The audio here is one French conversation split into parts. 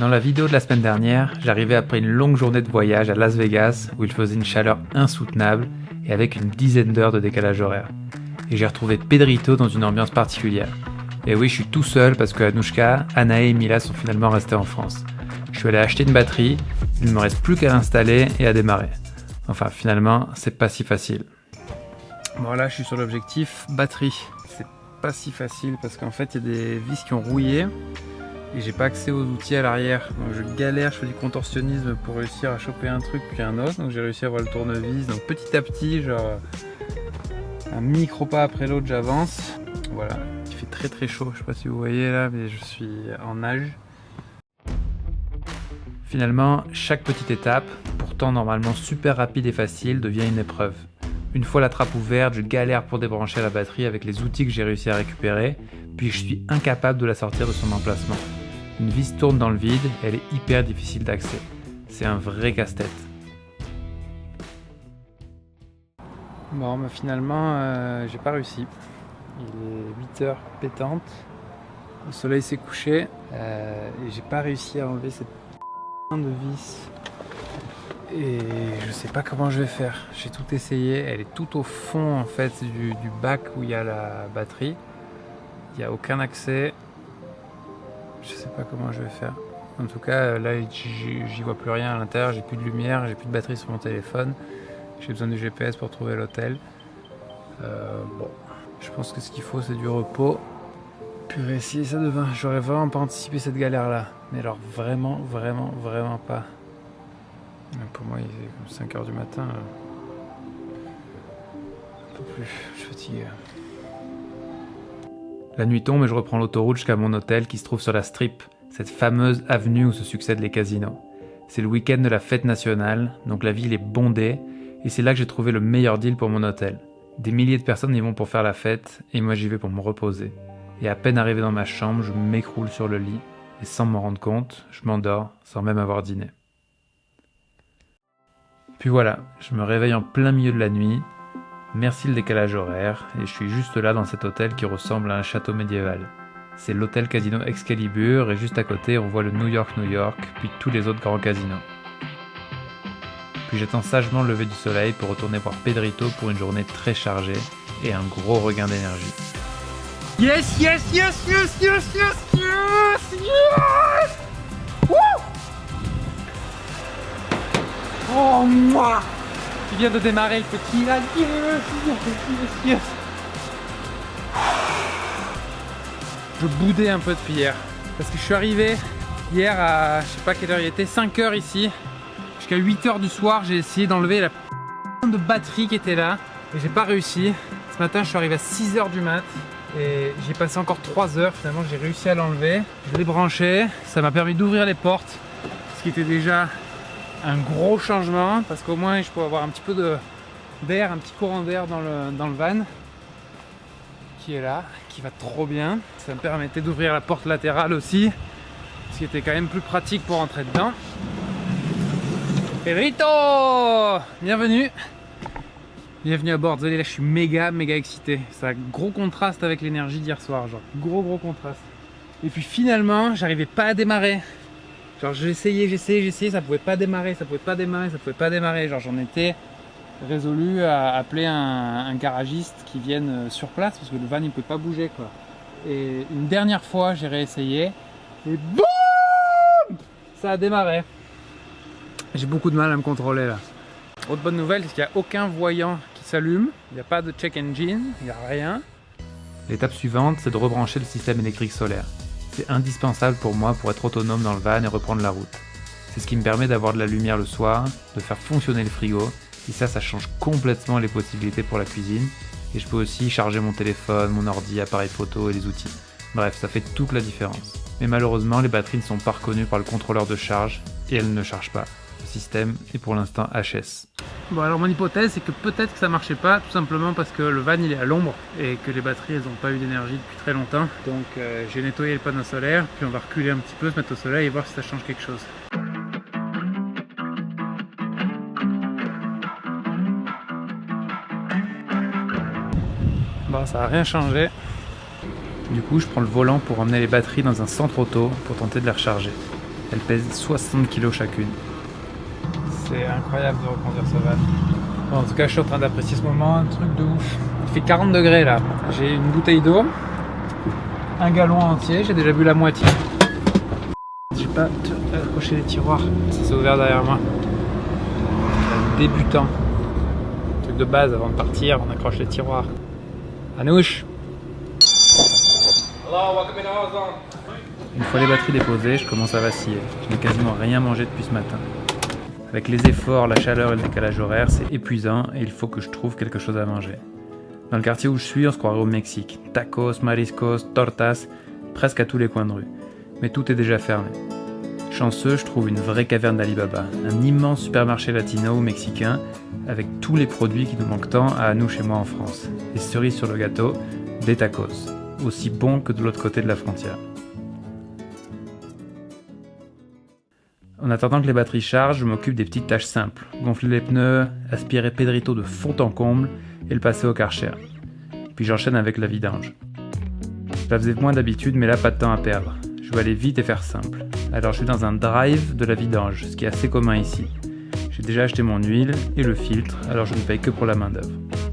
Dans la vidéo de la semaine dernière, j'arrivais après une longue journée de voyage à Las Vegas où il faisait une chaleur insoutenable et avec une dizaine d'heures de décalage horaire. Et j'ai retrouvé Pedrito dans une ambiance particulière. Et oui, je suis tout seul parce que Anouchka, Anaë et Mila sont finalement restés en France. Je suis allé acheter une batterie, il ne me reste plus qu'à l'installer et à démarrer. Enfin, finalement, c'est pas si facile. Bon, là, je suis sur l'objectif batterie. C'est pas si facile parce qu'en fait, il y a des vis qui ont rouillé et j'ai pas accès aux outils à l'arrière. Donc, je galère, je fais du contorsionnisme pour réussir à choper un truc puis un autre. Donc, j'ai réussi à avoir le tournevis. Donc, petit à petit, genre, un micro pas après l'autre, j'avance. Voilà, il fait très très chaud. Je sais pas si vous voyez là, mais je suis en nage. Finalement, chaque petite étape, pourtant normalement super rapide et facile, devient une épreuve. Une fois la trappe ouverte, je galère pour débrancher la batterie avec les outils que j'ai réussi à récupérer, puis je suis incapable de la sortir de son emplacement. Une vis tourne dans le vide, elle est hyper difficile d'accès. C'est un vrai casse-tête. Bon, bah finalement, j'ai pas réussi. Il est 8h pétante, le soleil s'est couché et j'ai pas réussi à enlever cette de vis. Et je sais pas comment je vais faire. J'ai tout essayé. Elle est tout au fond en fait du bac où il y a la batterie. Il n'y a aucun accès. Je sais pas comment je vais faire. En tout cas, là, j'y vois plus rien à l'intérieur. J'ai plus de lumière, j'ai plus de batterie sur mon téléphone. J'ai besoin du GPS pour trouver l'hôtel. Bon, je pense que ce qu'il faut, c'est du repos. Purée, si ça devint. J'aurais vraiment pas anticipé cette galère-là. Mais alors vraiment pas. Pour moi, il est comme 5h du matin. Un peu plus, je suis fatigué. La nuit tombe et je reprends l'autoroute jusqu'à mon hôtel qui se trouve sur la Strip, cette fameuse avenue où se succèdent les casinos. C'est le week-end de la fête nationale, donc la ville est bondée, et c'est là que j'ai trouvé le meilleur deal pour mon hôtel. Des milliers de personnes y vont pour faire la fête, et moi j'y vais pour me reposer. Et à peine arrivé dans ma chambre, je m'écroule sur le lit, et sans m'en rendre compte, je m'endors sans même avoir dîné. Puis voilà, je me réveille en plein milieu de la nuit, merci le décalage horaire, et je suis juste là dans cet hôtel qui ressemble à un château médiéval. C'est l'hôtel Casino Excalibur, et juste à côté on voit le New York, puis tous les autres grands casinos. Puis j'attends sagement le lever du soleil pour retourner voir Pedrito pour une journée très chargée, et un gros regain d'énergie. Yes, yes, yes, yes, yes, yes, yes, yes! Wouh! Oh, moi! Il vient de démarrer le petit là. Yes, yes, yes, yes. Je boudais un peu depuis hier. Parce que je suis arrivé hier à, je sais pas quelle heure il était, 5h ici. Jusqu'à 8h du soir, j'ai essayé d'enlever la de batterie qui était là. Et j'ai pas réussi. Ce matin, je suis arrivé à 6h du mat. Et j'ai passé encore 3 heures. Finalement, j'ai réussi à l'enlever. Je l'ai branché. Ça m'a permis d'ouvrir les portes. Ce qui était déjà un gros changement, parce qu'au moins je peux avoir un petit peu d'air, un petit courant d'air dans le van qui est là, qui va trop bien. Ça me permettait d'ouvrir la porte latérale aussi, ce qui était quand même plus pratique pour rentrer dedans. Pedrito, bienvenue à bord. Désolé, là je suis méga excité. C'est un gros contraste avec l'énergie d'hier soir, genre gros contraste. Et puis finalement j'arrivais pas à démarrer. Genre j'essayais, ça pouvait pas démarrer. Genre j'en étais résolu à appeler un garagiste qui vienne sur place parce que le van il peut pas bouger quoi. Et une dernière fois j'ai réessayé et boum, ça a démarré. J'ai beaucoup de mal à me contrôler là. Autre bonne nouvelle, c'est qu'il n'y a aucun voyant qui s'allume, il n'y a pas de check engine, il n'y a rien. L'étape suivante, c'est de rebrancher le système électrique solaire. C'est indispensable pour moi pour être autonome dans le van et reprendre la route. C'est ce qui me permet d'avoir de la lumière le soir, de faire fonctionner le frigo, et ça change complètement les possibilités pour la cuisine. Et je peux aussi charger mon téléphone, mon ordi, appareil photo et les outils. Bref, ça fait toute la différence. Mais malheureusement, les batteries ne sont pas reconnues par le contrôleur de charge, et elles ne chargent pas. Le système est pour l'instant HS. Bon, alors mon hypothèse c'est que peut-être que ça marchait pas, tout simplement parce que le van il est à l'ombre et que les batteries elles n'ont pas eu d'énergie depuis très longtemps. Donc j'ai nettoyé le panneau solaire, puis on va reculer un petit peu, se mettre au soleil et voir si ça change quelque chose. Bon, ça n'a rien changé. Du coup, je prends le volant pour emmener les batteries dans un centre auto pour tenter de les recharger. Elles pèsent 60 kg chacune. C'est incroyable de reconduire ce van. Bon, en tout cas, je suis en train d'apprécier ce moment, un truc de ouf. Il fait 40 degrés là. J'ai une bouteille d'eau, un gallon entier, j'ai déjà bu la moitié. J'ai pas accroché les tiroirs, ça s'est ouvert derrière moi. Débutant. Truc de base avant de partir, on accroche les tiroirs. Anouche. Une fois les batteries déposées, je commence à vaciller. Je n'ai quasiment rien mangé depuis ce matin. Avec les efforts, la chaleur et le décalage horaire, c'est épuisant et il faut que je trouve quelque chose à manger. Dans le quartier où je suis, on se croirait au Mexique. Tacos, mariscos, tortas, presque à tous les coins de rue. Mais tout est déjà fermé. Chanceux, je trouve une vraie caverne d'Alibaba, un immense supermarché latino ou mexicain avec tous les produits qui nous manquent tant à nous chez moi en France. Et cerise sur le gâteau, des tacos, aussi bons que de l'autre côté de la frontière. En attendant que les batteries chargent, je m'occupe des petites tâches simples. Gonfler les pneus, aspirer Pedrito de fond en comble et le passer au Karcher. Puis j'enchaîne avec la vidange. Je la faisais moins d'habitude, mais là pas de temps à perdre. Je veux aller vite et faire simple. Alors je suis dans un drive de la vidange, ce qui est assez commun ici. J'ai déjà acheté mon huile et le filtre, alors je ne paye que pour la main d'œuvre.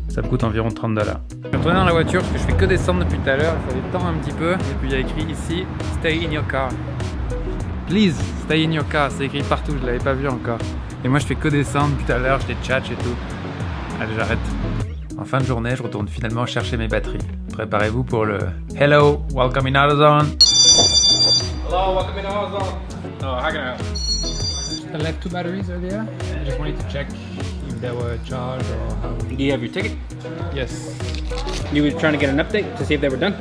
Ça me coûte environ $30. Je suis retourné dans la voiture parce que je fais que descendre depuis tout à l'heure, ça détend un petit peu. Et puis il y a écrit ici, stay in your car. Please, stay in your car, c'est écrit partout, je l'avais pas vu encore. Et moi je fais que descendre depuis tout à l'heure, je les tchatche et tout. Allez, j'arrête. En fin de journée, je retourne finalement chercher mes batteries. Préparez-vous pour le Hello, welcome in AutoZone. Hello, welcome in AutoZone. Oh, how can I help? I left 2 batteries earlier. I just wanted to check if they were charged or how. Do you have your ticket? Yes. You were trying to get an update to see if they were done?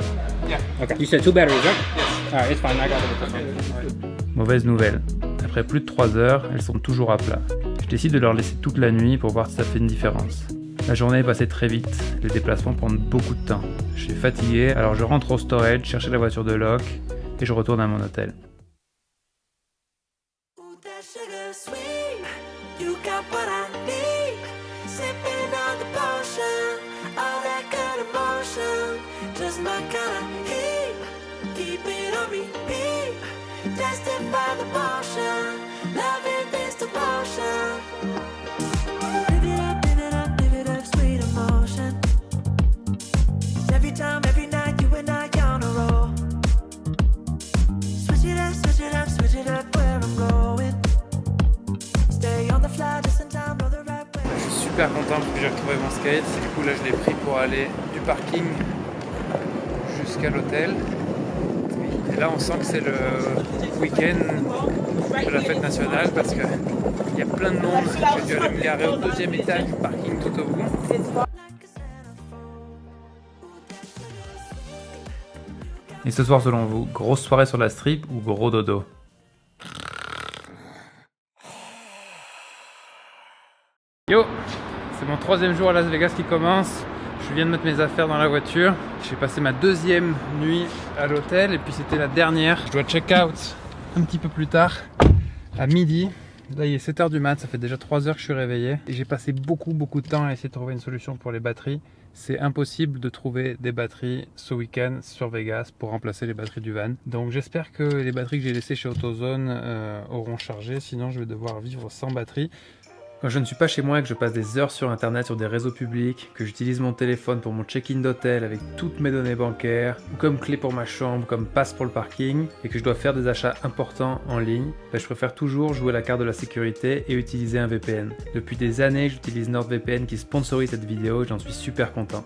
Yeah. Okay. You said 2 batteries, right? Yes. Alright, it's fine. I got it. Mauvaise nouvelle. Après plus de 3 heures, elles sont toujours à plat. Je décide de leur laisser toute la nuit pour voir si ça fait une différence. La journée est passée très vite, les déplacements prennent beaucoup de temps. Je suis fatigué, alors je rentre au storage, chercher la voiture de Locke et je retourne à mon hôtel. Je suis super content parce que j'ai retrouvé mon skate. Du coup là je l'ai pris pour aller du parking jusqu'à l'hôtel. Et là on sent que c'est le week-end de la fête nationale parce qu'il y a plein de monde. J'ai dû aller me garer au 2e étage du parking tout au bout. Et ce soir selon vous, grosse soirée sur la strip ou gros dodo? Yo, c'est mon 3e jour à Las Vegas qui commence. Je viens de mettre mes affaires dans la voiture. J'ai passé ma 2e nuit à l'hôtel et puis c'était la dernière. Je dois check out un petit peu plus tard, à midi. Là il est 7h du mat, ça fait déjà 3 heures que je suis réveillé. Et j'ai passé beaucoup de temps à essayer de trouver une solution pour les batteries. C'est impossible de trouver des batteries ce week-end sur Vegas pour remplacer les batteries du van. Donc j'espère que les batteries que j'ai laissées chez AutoZone auront chargé. Sinon je vais devoir vivre sans batterie. Quand je ne suis pas chez moi et que je passe des heures sur internet sur des réseaux publics, que j'utilise mon téléphone pour mon check-in d'hôtel avec toutes mes données bancaires, ou comme clé pour ma chambre, comme passe pour le parking, et que je dois faire des achats importants en ligne, je préfère toujours jouer la carte de la sécurité et utiliser un VPN. Depuis des années, j'utilise NordVPN qui sponsorise cette vidéo et j'en suis super content.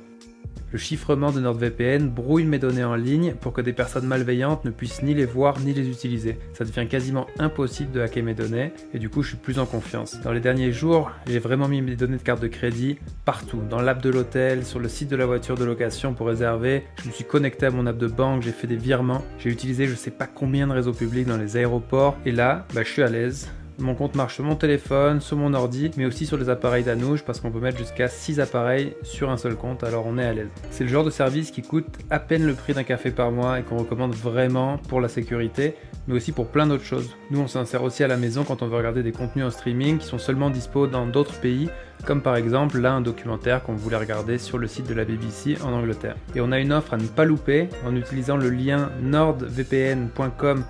Le chiffrement de NordVPN brouille mes données en ligne pour que des personnes malveillantes ne puissent ni les voir ni les utiliser. Ça devient quasiment impossible de hacker mes données et du coup je suis plus en confiance. Dans les derniers jours, j'ai vraiment mis mes données de carte de crédit partout. Dans l'app de l'hôtel, sur le site de la voiture de location pour réserver. Je me suis connecté à mon app de banque, j'ai fait des virements. J'ai utilisé je sais pas combien de réseaux publics dans les aéroports. Et là, je suis à l'aise. Mon compte marche sur mon téléphone, sur mon ordi, mais aussi sur les appareils d'Anouche parce qu'on peut mettre jusqu'à 6 appareils sur un seul compte, alors on est à l'aise. C'est le genre de service qui coûte à peine le prix d'un café par mois et qu'on recommande vraiment pour la sécurité, mais aussi pour plein d'autres choses. Nous on s'en sert aussi à la maison quand on veut regarder des contenus en streaming qui sont seulement dispo dans d'autres pays, comme par exemple là un documentaire qu'on voulait regarder sur le site de la BBC en Angleterre. Et on a une offre à ne pas louper en utilisant le lien nordvpn.com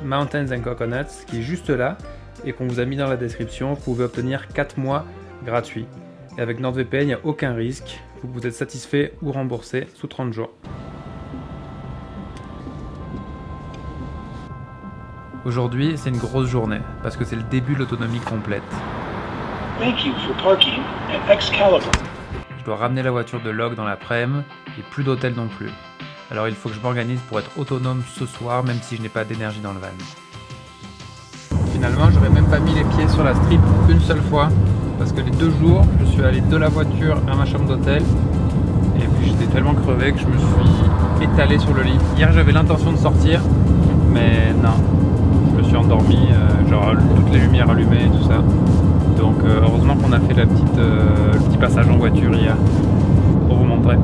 Mountains and Coconuts qui est juste là et qu'on vous a mis dans la description. Vous pouvez obtenir 4 mois gratuits. Et avec NordVPN, il n'y a aucun risque. Vous êtes satisfait ou remboursé sous 30 jours. Aujourd'hui, c'est une grosse journée parce que c'est le début de l'autonomie complète. Thank you for parking at Excalibur. Je dois ramener la voiture de Log dans l'après-midi et plus d'hôtel non plus. Alors il faut que je m'organise pour être autonome ce soir même si je n'ai pas d'énergie dans le van. Finalement, j'aurais même pas mis les pieds sur la strip une seule fois parce que les 2 jours, je suis allé de la voiture à ma chambre d'hôtel et puis j'étais tellement crevé que je me suis étalé sur le lit. Hier, j'avais l'intention de sortir, mais non. Je me suis endormi, genre toutes les lumières allumées et tout ça. Donc heureusement qu'on a fait le petit passage en voiture hier pour vous montrer.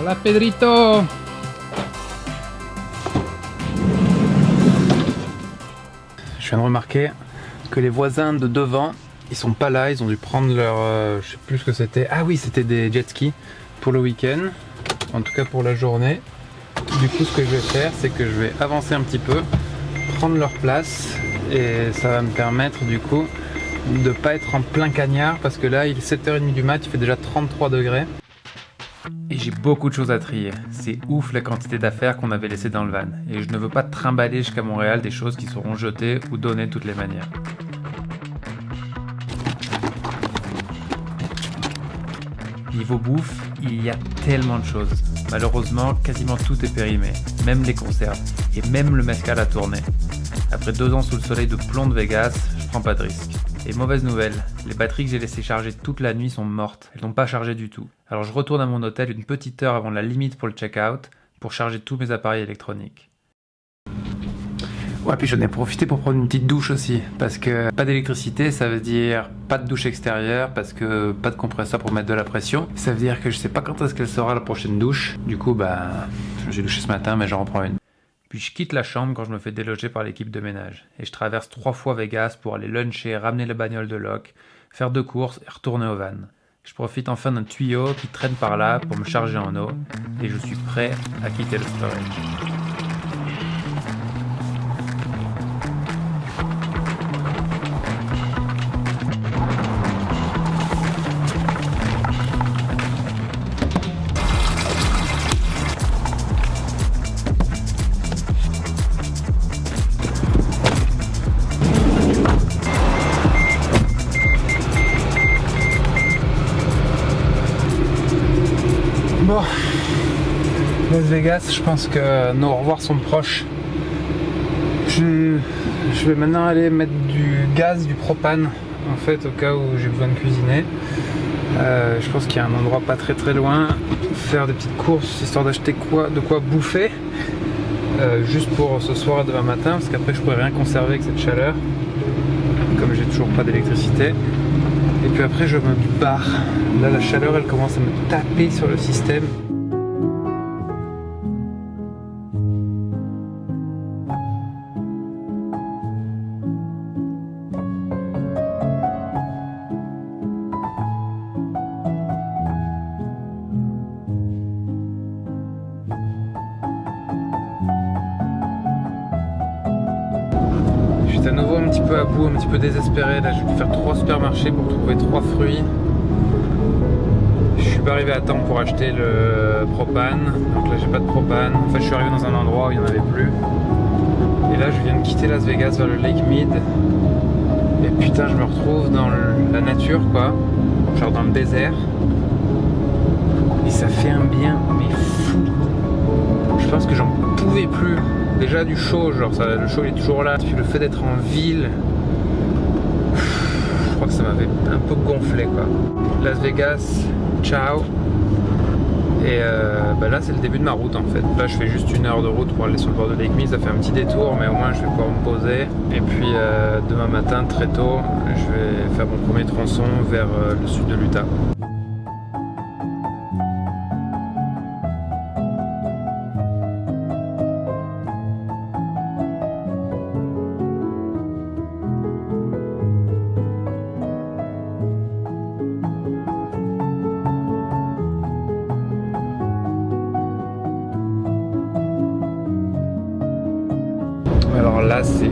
Hola Pedrito! Je viens de remarquer que les voisins de devant, ils sont pas là, ils ont dû prendre leur... je sais plus ce que c'était. Ah oui, c'était des jet skis pour le week-end, en tout cas pour la journée. Du coup, ce que je vais faire, c'est que je vais avancer un petit peu, prendre leur place et ça va me permettre du coup de pas être en plein cagnard parce que là, il est 7h30 du mat, il fait déjà 33 degrés. Et j'ai beaucoup de choses à trier. C'est ouf la quantité d'affaires qu'on avait laissées dans le van. Et je ne veux pas trimballer jusqu'à Montréal des choses qui seront jetées ou données de toutes les manières. Niveau bouffe, il y a tellement de choses. Malheureusement, quasiment tout est périmé. Même les conserves. Et même le mezcal à tourner. Après 2 ans sous le soleil de plomb de Vegas, je prends pas de risque. Et mauvaise nouvelle, les batteries que j'ai laissées charger toute la nuit sont mortes, elles n'ont pas chargé du tout. Alors je retourne à mon hôtel une petite heure avant la limite pour le check-out, pour charger tous mes appareils électroniques. Ouais, puis j'en ai profité pour prendre une petite douche aussi, parce que pas d'électricité, ça veut dire pas de douche extérieure, parce que pas de compresseur pour mettre de la pression. Ça veut dire que je sais pas quand est-ce qu'elle sera la prochaine douche, du coup j'ai douché ce matin mais j'en reprends une. Puis je quitte la chambre quand je me fais déloger par l'équipe de ménage. Et je traverse 3 fois Vegas pour aller luncher, ramener la bagnole de Locke, faire 2 courses et retourner au van. Je profite enfin d'un tuyau qui traîne par là pour me charger en eau. Et je suis prêt à quitter le storage. Bon, Las Vegas, je pense que nos au revoir sont proches. Je vais maintenant aller mettre du gaz, du propane, en fait, au cas où j'ai besoin de cuisiner. Je pense qu'il y a un endroit pas très loin, faire des petites courses histoire d'acheter de quoi bouffer, juste pour ce soir et demain matin, parce qu'après je pourrais rien conserver avec cette chaleur, comme j'ai toujours pas d'électricité. Et puis après je me barre. Là la chaleur elle commence à me taper sur le système. J'étais à nouveau un petit peu à bout, un petit peu désespéré. Là, j'ai dû faire 3 supermarchés pour trouver 3 fruits. Je suis pas arrivé à temps pour acheter le propane. Donc là, j'ai pas de propane. En fait, je suis arrivé dans un endroit où il n'y en avait plus. Et là, je viens de quitter Las Vegas vers le Lake Mead. Et putain, je me retrouve dans la nature, quoi. Genre dans le désert. Et ça fait un bien, mais fou. Je pense que j'en pouvais plus. Déjà du chaud, genre le chaud il est toujours là. Puis le fait d'être en ville, je crois que ça m'avait un peu gonflé, quoi. Las Vegas, ciao. Et là c'est le début de ma route en fait. Là je fais juste 1 heure de route pour aller sur le bord de Lake Mead. Ça fait un petit détour mais au moins je vais pouvoir me poser. Et puis demain matin très tôt je vais faire mon premier tronçon vers le sud de l'Utah. c'est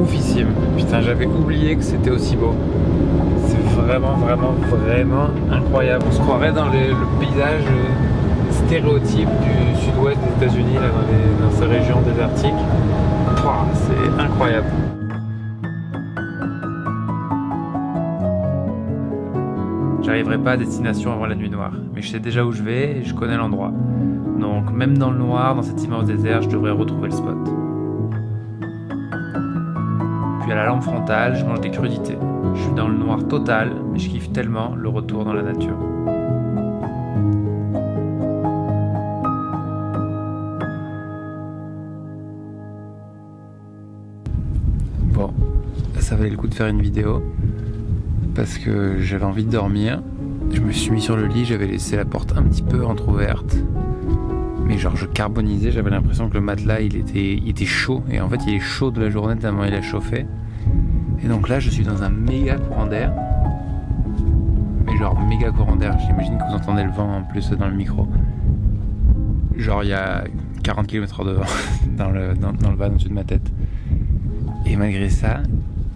oufissime. Putain, j'avais oublié que c'était aussi beau. C'est vraiment incroyable. On se croirait dans le paysage stéréotype du sud-ouest des États-Unis, là, dans ces régions désertiques. Pouah, c'est incroyable. J'arriverai pas à destination avant la nuit noire, mais je sais déjà où je vais et je connais l'endroit. Donc même dans le noir, dans cet immense désert, je devrais retrouver le spot. Puis à la lampe frontale, je mange des crudités. Je suis dans le noir total, mais je kiffe tellement le retour dans la nature. Bon, ça valait le coup de faire une vidéo parce que j'avais envie de dormir. Je me suis mis sur le lit, j'avais laissé la porte un petit peu entrouverte. Mais genre je carbonisais, j'avais l'impression que le matelas il était chaud. Et en fait il est chaud de la journée tellement il a chauffé. Et donc là je suis dans un méga courant d'air. Mais genre méga courant d'air, j'imagine que vous entendez le vent en plus dans le micro. Genre il y a 40 km/h de vent dans le van au-dessus de ma tête. Et malgré ça,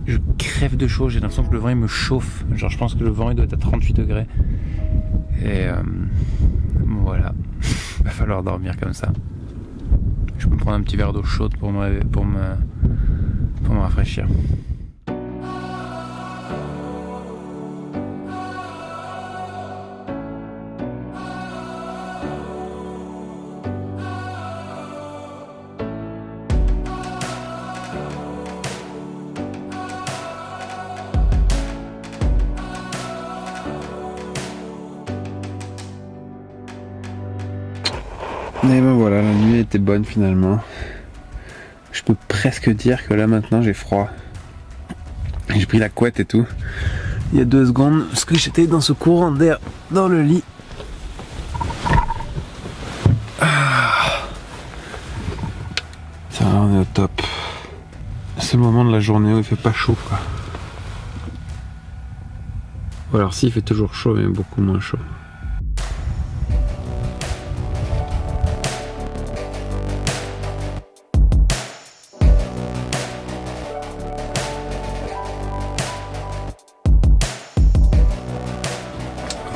je crève de chaud, j'ai l'impression que le vent il me chauffe. Genre je pense que le vent il doit être à 38 degrés. Et voilà, va falloir dormir comme ça. Je peux me prendre un petit verre d'eau chaude pour me rafraîchir. Et ben voilà, la nuit était bonne finalement. Je peux presque dire que là maintenant j'ai froid. J'ai pris la couette et tout. Il y a 2 secondes, parce que j'étais dans ce courant d'air dans le lit. Tiens, là on est au top. C'est le moment de la journée où il fait pas chaud quoi. Ou alors si, il fait toujours chaud mais beaucoup moins chaud.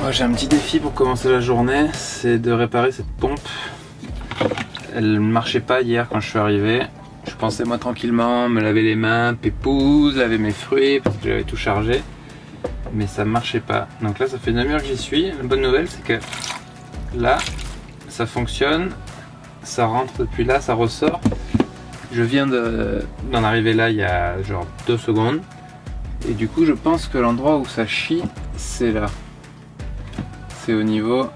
Moi j'ai un petit défi pour commencer la journée, c'est de réparer cette pompe. Elle ne marchait pas hier quand je suis arrivé. Je pensais moi tranquillement me laver les mains, pépouze, laver mes fruits parce que j'avais tout chargé. Mais ça ne marchait pas. Donc là ça fait une demi-heure que j'y suis. La bonne nouvelle c'est que là ça fonctionne. Ça rentre depuis là, ça ressort. Je viens d'en arriver là il y a genre 2 secondes. Et du coup je pense que l'endroit où ça chie c'est là. C'est au niveau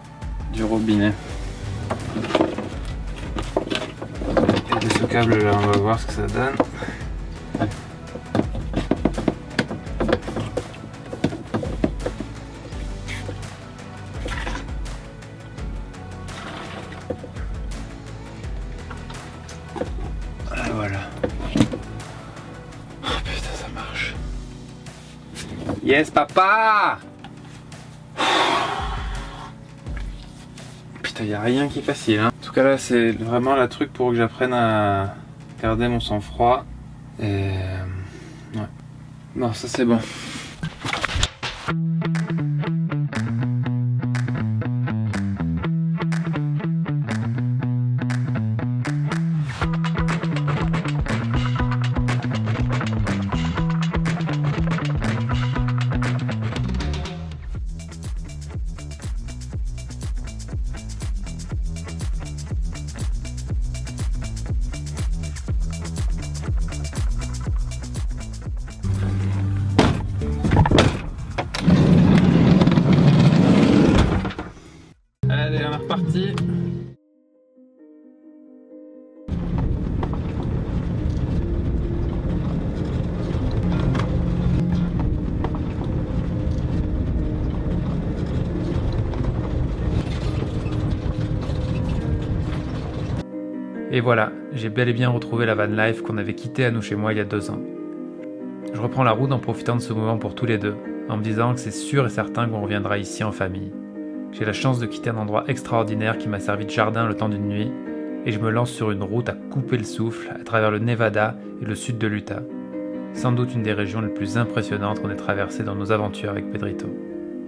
du robinet. Et de ce câble là, on va voir ce que ça donne. Ah, voilà. Oh putain, ça marche. Yes, papa! Il n'y a rien qui est facile. Hein. En tout cas là c'est vraiment le truc pour que j'apprenne à garder mon sang-froid. Et ouais. Non ça c'est bon. Allez, on est reparti. Et voilà, j'ai bel et bien retrouvé la van life qu'on avait quittée à nous chez moi il y a 2 ans. Je reprends la route en profitant de ce moment pour tous les deux, en me disant que c'est sûr et certain qu'on reviendra ici en famille. J'ai la chance de quitter un endroit extraordinaire qui m'a servi de jardin le temps d'une nuit, et je me lance sur une route à couper le souffle à travers le Nevada et le sud de l'Utah. Sans doute une des régions les plus impressionnantes qu'on ait traversées dans nos aventures avec Pedrito.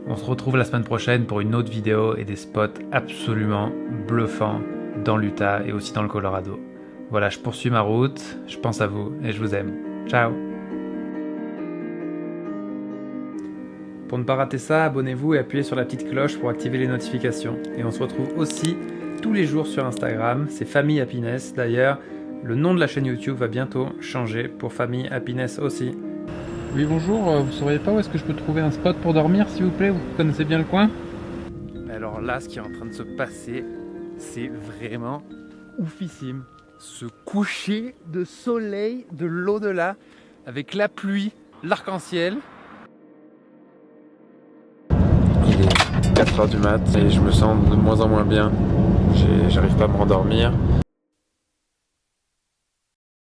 On se retrouve la semaine prochaine pour une autre vidéo et des spots absolument bluffants dans l'Utah et aussi dans le Colorado. Voilà, je poursuis ma route, je pense à vous et je vous aime. Ciao! Pour ne pas rater ça, abonnez-vous et appuyez sur la petite cloche pour activer les notifications. Et on se retrouve aussi tous les jours sur Instagram, c'est Famille Happiness. D'ailleurs, le nom de la chaîne YouTube va bientôt changer pour Famille Happiness aussi. Oui, bonjour, vous sauriez pas où est-ce que je peux trouver un spot pour dormir, s'il vous plaît? Vous connaissez bien le coin? Alors là, ce qui est en train de se passer, c'est vraiment oufissime. Ce coucher de soleil de l'au-delà, avec la pluie, l'arc-en-ciel. Il est 4h du mat et je me sens de moins en moins bien. J'arrive pas à me rendormir.